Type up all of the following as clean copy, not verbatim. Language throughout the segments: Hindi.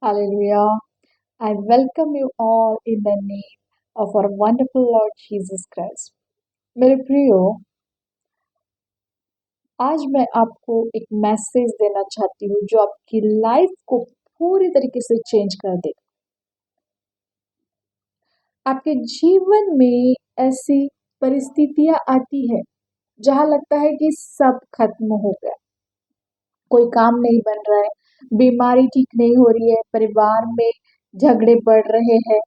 Hallelujah. I welcome you all in the name of our wonderful Lord Jesus Christ. मेरे प्रियो, आज मैं आपको एक मैसेज देना चाहती हूँ जो आपकी लाइफ को पूरी तरीके से चेंज कर देगा। आपके जीवन में ऐसी परिस्थितियां आती है जहां लगता है कि सब खत्म हो गया, कोई काम नहीं बन रहा है, बीमारी ठीक नहीं हो रही है, परिवार में झगड़े बढ़ रहे हैं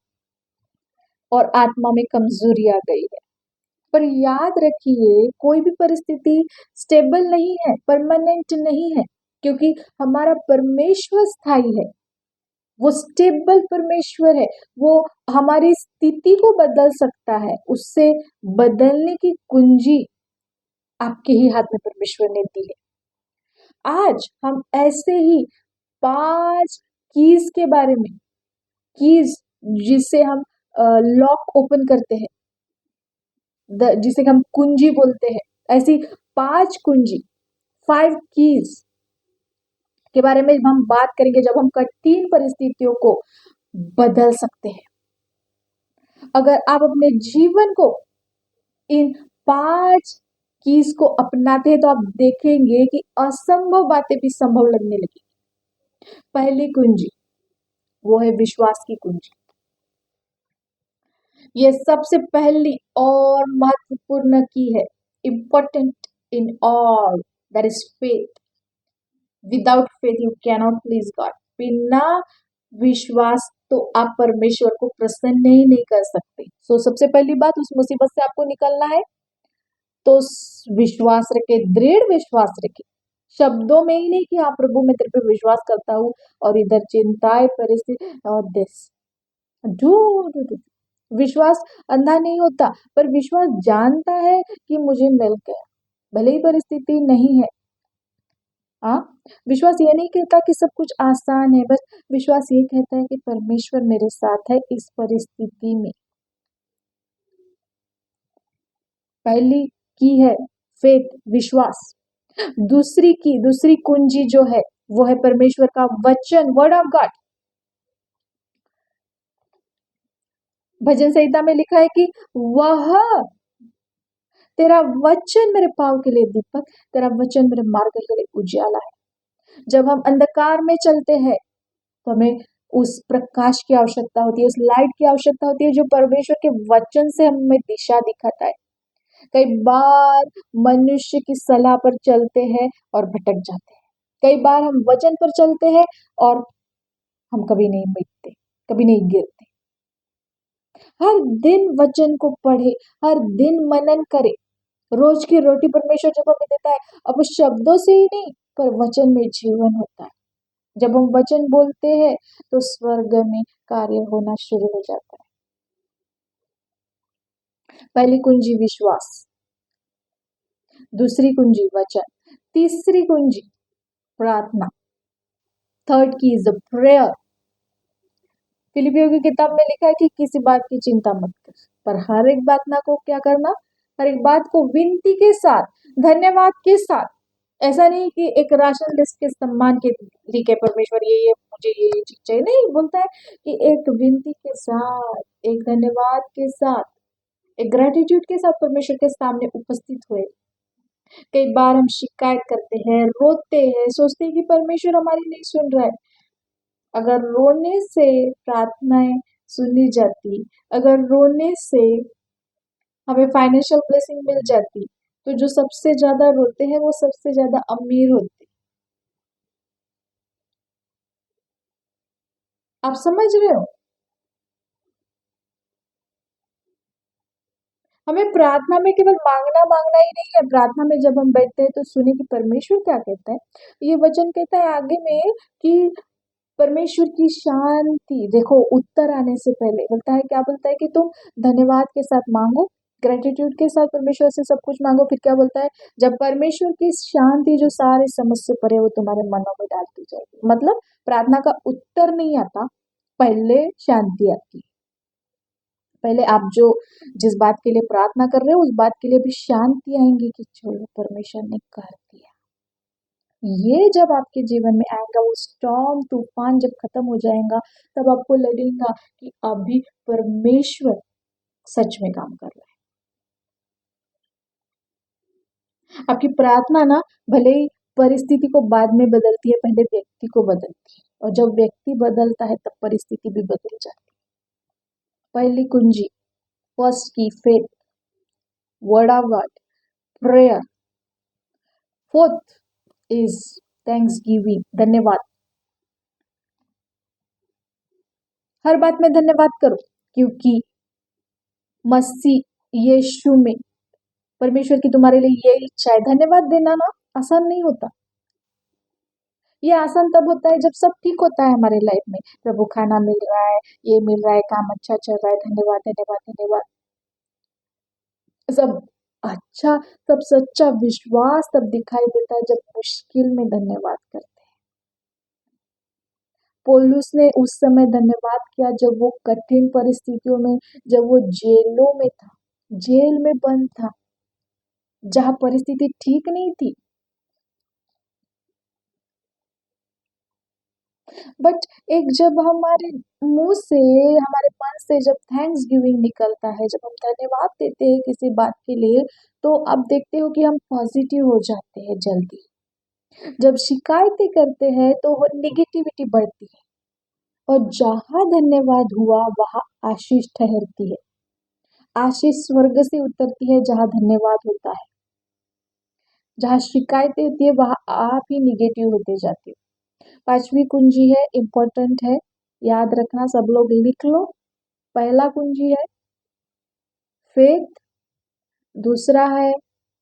और आत्मा में कमजोरी आ गई है। पर याद रखिए, कोई भी परिस्थिति स्टेबल नहीं है, परमानेंट नहीं है, क्योंकि हमारा परमेश्वर स्थायी है। वो स्टेबल परमेश्वर है। वो हमारी स्थिति को बदल सकता है। उससे बदलने की कुंजी आपके ही हाथ में परमेश्वर ने दी है। आज हम ऐसे ही 5 कीज के बारे में, कीज जिससे हम लॉक ओपन करते हैं, जिसे हम कुंजी बोलते हैं, ऐसी 5 कुंजी, 5 कीज के बारे में हम बात करेंगे जब हम कठिन परिस्थितियों को बदल सकते हैं। अगर आप अपने जीवन को इन 5 कीज को अपनाते हैं तो आप देखेंगे कि असंभव बातें भी संभव लगने लगी। पहली कुंजी वो है विश्वास की कुंजी। ये सबसे पहली और महत्वपूर्ण की है, important in all, that is faith. Without faith you cannot please God. बिना विश्वास तो आप परमेश्वर को प्रसन्न ही नहीं कर सकते। सबसे पहली बात, उस मुसीबत से आपको निकलना है तो विश्वास रखे, दृढ़ विश्वास रखे। शब्दों में ही नहीं कि हाँ प्रभु मैं तेरे पे विश्वास करता हूँ, और इधर चिंताएं, परिस्थिति और दिस डू। विश्वास अंधा नहीं होता, पर विश्वास जानता है कि मुझे मिल गया, भले ही परिस्थिति नहीं है। हाँ, विश्वास ये नहीं कहता कि सब कुछ आसान है, बस विश्वास ये कहता है कि परमेश्वर मेरे साथ है इस परिस्थिति में। पहली की है फेथ, विश्वास। दूसरी कुंजी जो है वो है परमेश्वर का वचन, वर्ड ऑफ गॉड। भजन संहिता में लिखा है कि वह तेरा वचन मेरे पाँव के लिए दीपक, तेरा वचन मेरे मार्ग के लिए उजाला है। जब हम अंधकार में चलते हैं तो हमें उस प्रकाश की आवश्यकता होती है, उस लाइट की आवश्यकता होती है जो परमेश्वर के वचन से हमें दिशा दिखाता है। कई बार मनुष्य की सलाह पर चलते हैं और भटक जाते हैं। कई बार हम वचन पर चलते हैं और हम कभी नहीं मिटते, कभी नहीं गिरते। हर दिन वचन को पढ़े, हर दिन मनन करे। रोज की रोटी परमेश्वर जब हमें देता है, अब शब्दों से ही नहीं, पर वचन में जीवन होता है। जब हम वचन बोलते हैं तो स्वर्ग में कार्य होना शुरू हो जाता है। पहली कुंजी विश्वास, दूसरी कुंजी वचन, तीसरी कुंजी प्रार्थना। थर्ड की इज प्रेयर। फिलिपियों की किताब में लिखा है कि किसी बात की चिंता मत कर, पर हर एक बात ना को क्या करना, हर एक बात को विनती के साथ, धन्यवाद के साथ। ऐसा नहीं कि एक राशन लिस्ट के सम्मान के ठीक है परमेश्वर ये मुझे ये चीज चाहिए, नहीं, बोलता है कि एक विनती के साथ, एक धन्यवाद के साथ, एक ग्रेटिट्यूड के साथ परमेश्वर के सामने उपस्थित हुए। कई बार हम शिकायत करते हैं, रोते हैं, सोचते हैं कि परमेश्वर हमारी नहीं सुन रहा है। अगर रोने से प्रार्थनाएं सुनी जाती, अगर रोने से हमें फाइनेंशियल ब्लेसिंग मिल जाती, तो जो सबसे ज्यादा रोते हैं वो सबसे ज्यादा अमीर होते। आप समझ रहे हो? हमें प्रार्थना में केवल मांगना मांगना ही नहीं है। प्रार्थना में जब हम बैठते हैं तो सुने कि परमेश्वर क्या कहता है। ये वचन कहता है आगे में कि परमेश्वर की शांति, देखो उत्तर आने से पहले बोलता है, क्या बोलता है कि तुम धन्यवाद के साथ मांगो, ग्रेटिट्यूड के साथ परमेश्वर से सब कुछ मांगो। फिर क्या बोलता है, जब परमेश्वर की शांति जो सारे समझ से परे वो तुम्हारे मनों में डाल दी जाएगी। मतलब प्रार्थना का उत्तर नहीं आता, पहले शांति आती है। पहले आप जो जिस बात के लिए प्रार्थना कर रहे हो उस बात के लिए भी शांति आएंगी कि चलो परमेश्वर ने कर दिया। ये जब आपके जीवन में आएगा, वो स्टॉर्म तूफान जब खत्म हो जाएगा, तब आपको लगेगा कि अभी परमेश्वर सच में काम कर रहा है। आपकी प्रार्थना ना भले ही परिस्थिति को बाद में बदलती है, पहले व्यक्ति को बदलती है, और जब व्यक्ति बदलता है तब परिस्थिति भी बदल जाती है। पहली कुंजी, फर्स्ट की faith, word of God, prayer. Fourth is thanks giving, धन्यवाद। हर बात में धन्यवाद करो, क्योंकि मसीह यीशु में परमेश्वर की तुम्हारे लिए ये इच्छा है। धन्यवाद देना ना आसान नहीं होता। ये आसान तब होता है जब सब ठीक होता है हमारे लाइफ में, प्रभु खाना मिल रहा है, ये मिल रहा है, काम अच्छा चल रहा है, धन्यवाद धन्यवाद धन्यवाद। सब अच्छा, सब सच्चा विश्वास तब दिखाई देता है जब मुश्किल में धन्यवाद करते हैं। पौलुस ने उस समय धन्यवाद किया जब वो कठिन परिस्थितियों में, जब वो जेलों में था, जेल में बंद था, जहां परिस्थिति ठीक नहीं थी। बट एक जब हमारे मुंह से, हमारे मन से जब थैंक्स गिविंग निकलता है, जब हम धन्यवाद देते हैं किसी बात के लिए, तो आप देखते हो कि हम पॉजिटिव हो जाते हैं जल्दी। जब शिकायतें करते हैं तो वो निगेटिविटी बढ़ती है, और जहां धन्यवाद हुआ वहां आशीष ठहरती है। आशीष स्वर्ग से उतरती है जहां धन्यवाद होता है। जहां शिकायतें होती है वहां आप ही निगेटिव होते जाते हो। पांचवी कुंजी है, इंपॉर्टेंट है, याद रखना, सब लोग लिख लो। पहला कुंजी है फेथ, दूसरा है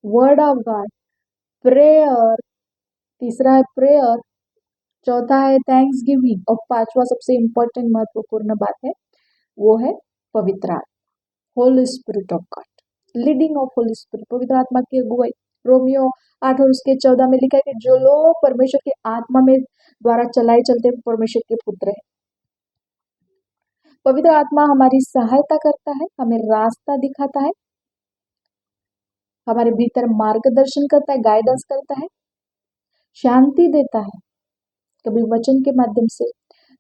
वर्ड ऑफ गॉड, प्रेयर, तीसरा है प्रेयर, चौथा है थैंक्स गिविंग, और पांचवा सबसे इंपॉर्टेंट महत्वपूर्ण बात है, वो है पवित्र आत्मा, Holi spirit of God, leading of Holi spirit, पवित्र आत्मा की अगुवाई। रोमियो 8 और उसके 14 में लिखा है कि जो लोग परमेश्वर की आत्मा में द्वारा चलाए चलते हैं परमेश्वर के पुत्र है। पवित्र आत्मा हमारी सहायता करता है, हमें रास्ता दिखाता है, हमारे भीतर मार्गदर्शन करता है, गाइडेंस करता है, शांति देता है, कभी वचन के माध्यम से,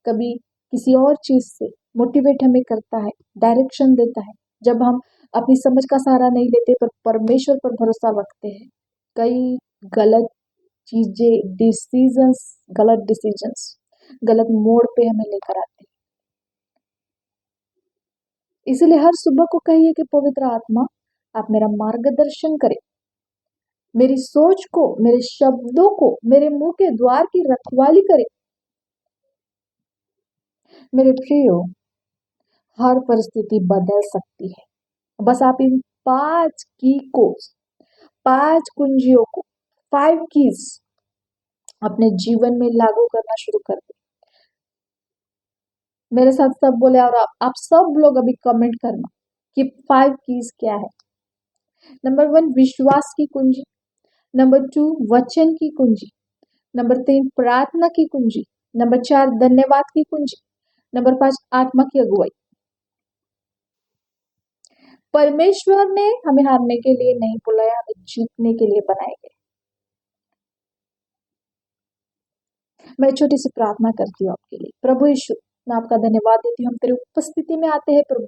कभी किसी और चीज से मोटिवेट हमें करता है, डायरेक्शन देता है। जब हम अपनी समझ का सहारा नहीं लेते पर परमेश्वर पर भरोसा रखते हैं, कई गलत चीजें, गलत डिसीजंस, गलत मोड़ पे हमें लेकर आते हैं। इसीलिए हर सुबह को कहिए कि पवित्र आत्मा, आप मेरा मार्गदर्शन करें, मेरी सोच को, मेरे शब्दों को, मेरे मुंह के द्वार की रखवाली करें। मेरे प्रियो, हर परिस्थिति बदल सकती है, बस आप इन 5 कुंजियों को, 5 कीज अपने जीवन में लागू करना शुरू कर दें। मेरे साथ सब बोले, और आप सब लोग अभी कमेंट करना कि 5 कीज क्या है। नंबर 1, विश्वास की कुंजी। नंबर 2, वचन की कुंजी। नंबर 3, प्रार्थना की कुंजी। नंबर 4, धन्यवाद की कुंजी। नंबर 5, आत्मा की अगुवाई। परमेश्वर ने हमें हारने के लिए नहीं बुलाया, हमें जीतने के लिए बनाए गए। मैं छोटी सी प्रार्थना करती हूँ आपके लिए। प्रभु यीशु, मैं आपका धन्यवाद देती हूँ, हम तेरी उपस्थिति में आते हैं प्रभु।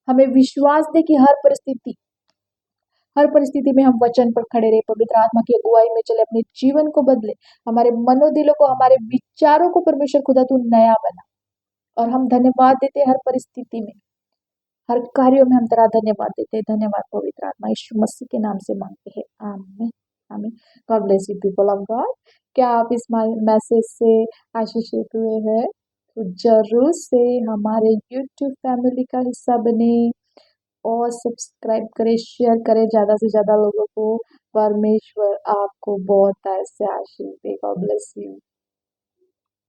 हमें विश्वास दे कि हर परिस्थिति में हम वचन पर खड़े रहे, पवित्र आत्मा की अगुवाई में चले, अपने जीवन को बदले, हमारे मनोदिलों को, हमारे विचारों को परमेश्वर खुदा तू नया बना। और हम धन्यवाद देते हैं हर परिस्थिति में, हर कार्यों में हम तेरा धन्यवाद देते हैं। धन्यवाद पवित्र आत्मा, यीशु मसीह के नाम से मांगते हैं, आमीन आमीन। God bless you people of God. क्या आप इस मैसेज से आशीषित हुए हैं? तो जरूर से हमारे YouTube फैमिली का हिस्सा बने, और सब्सक्राइब करें, शेयर करें ज्यादा से ज्यादा लोगों को। परमेश्वर आपको बहुत ऐसे आशीष दे। God bless you.